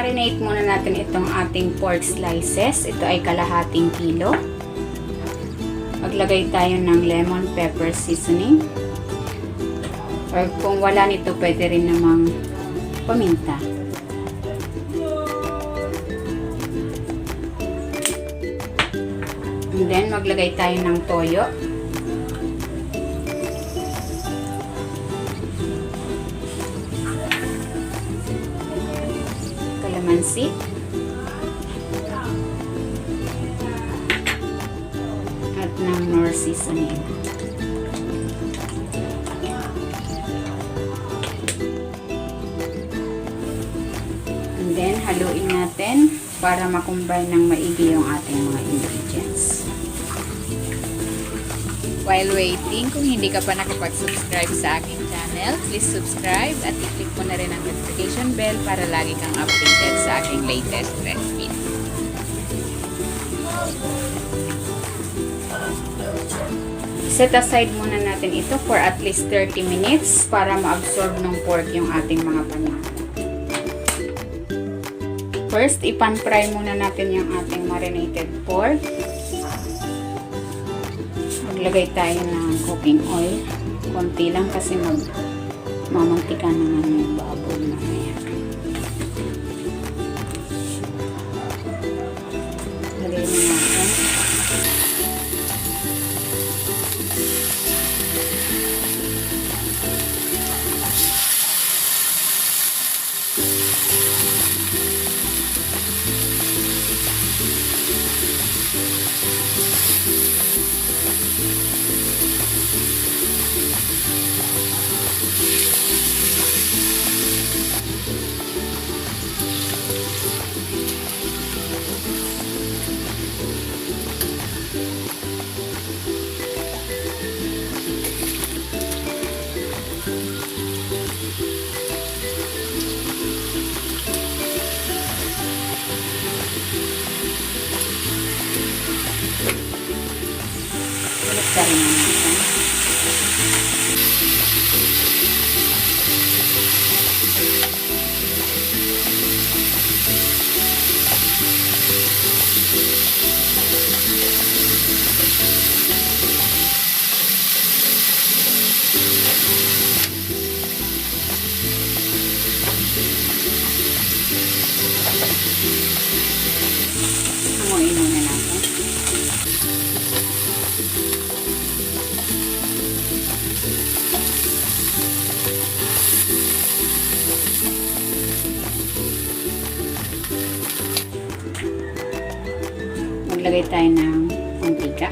I-marinate muna natin itong ating pork slices. Ito ay kalahating kilo. Maglagay tayo ng lemon pepper seasoning. Or kung wala nito, pwede rin namang paminta. And then, maglagay tayo ng toyo. Kalamansi. At ng nor seasoning. And then, haluin natin para makumbine ng maigi yung ating mga ingredients. While waiting, kung hindi ka pa nakapag-subscribe sa aking channel, please subscribe at i-click mo na rin ang notification bell para lagi kang updated sa aking latest recipe. Set aside muna natin ito for at least 30 minutes para ma-absorb ng pork yung ating mga panahon. First, ipan-fry muna natin yung ating marinated pork. Maglagay tayo ng cooking oil. Konti lang kasi mamantika naman yung baboy mamaya. Lagay na natin. Balik rin natin. Hanguin muna natin. Maglagay tayo ng mantika.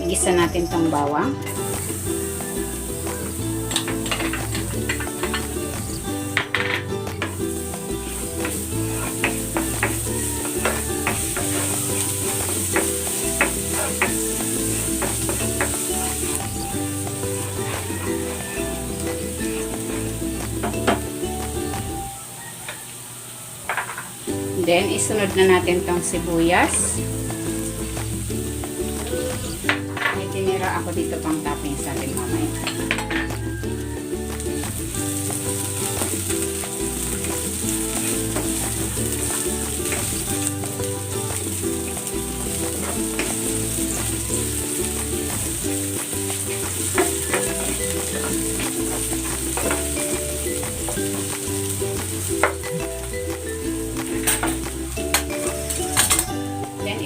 Igisa natin tong bawang. Then, isunod na natin tong sibuyas. May tinira ako dito pang topping sa atin mamaya.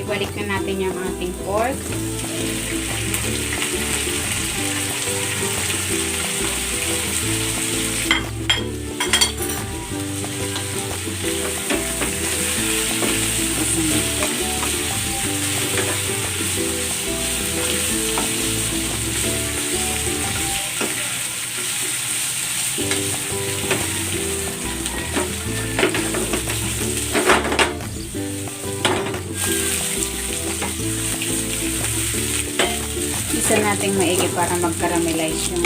Ibalik na natin yung ating pork. Isa nating maigi para mag-caramelize yung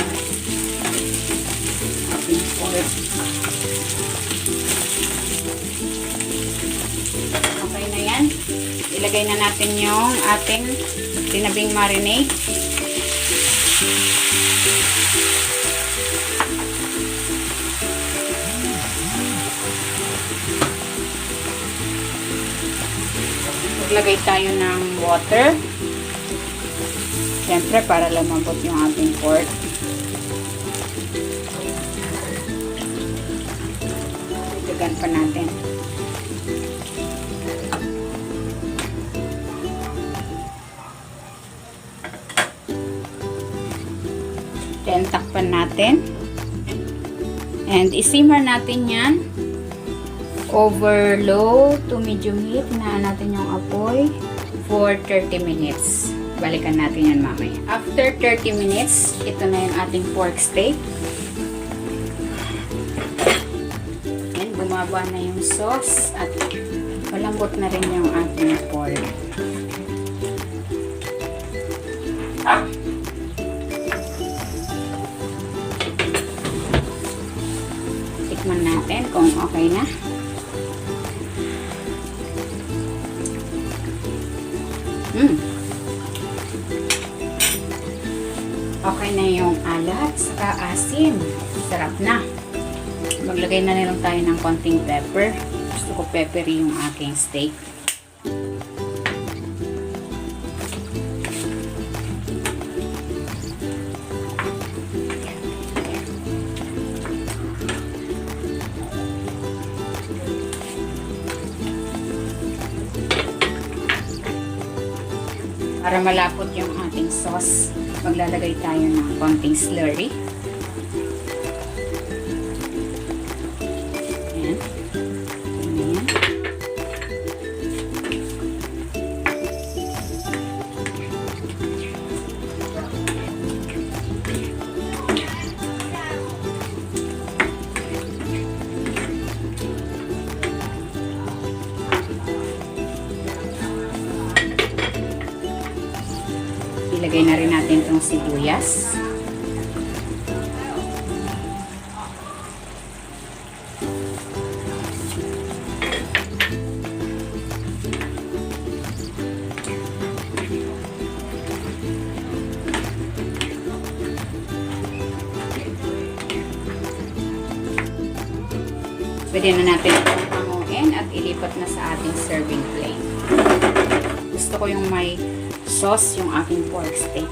ating pork. Okay na yan. Ilagay na natin yung ating tinabing marinade. Maglagay tayo ng water. Siyempre, para lumambot yung ating pork. Dagan pa natin. Then, takpan natin. And, isimmer natin yan over low to medium heat. Hinaan natin yung apoy for 30 minutes. Balikan natin yan mamaya. After 30 minutes, ito na yung ating pork steak. And, bumaba na yung sauce at malambot na rin yung ating pork. Tikman natin kung okay na. Okay na yung alat, saka asim. Sarap na. Maglagay na lang tayo ng konting pepper. Gusto ko peppery yung aking steak. Para malapot yung ating sauce, maglalagay tayo ng konting slurry. Ayan. Ayan. Ilagay na rin natin itong sibuyas. Pwede na natin itong hanguin at ilipat na sa ating serving plate. Gusto ko yung may sauce yung aking pork steak.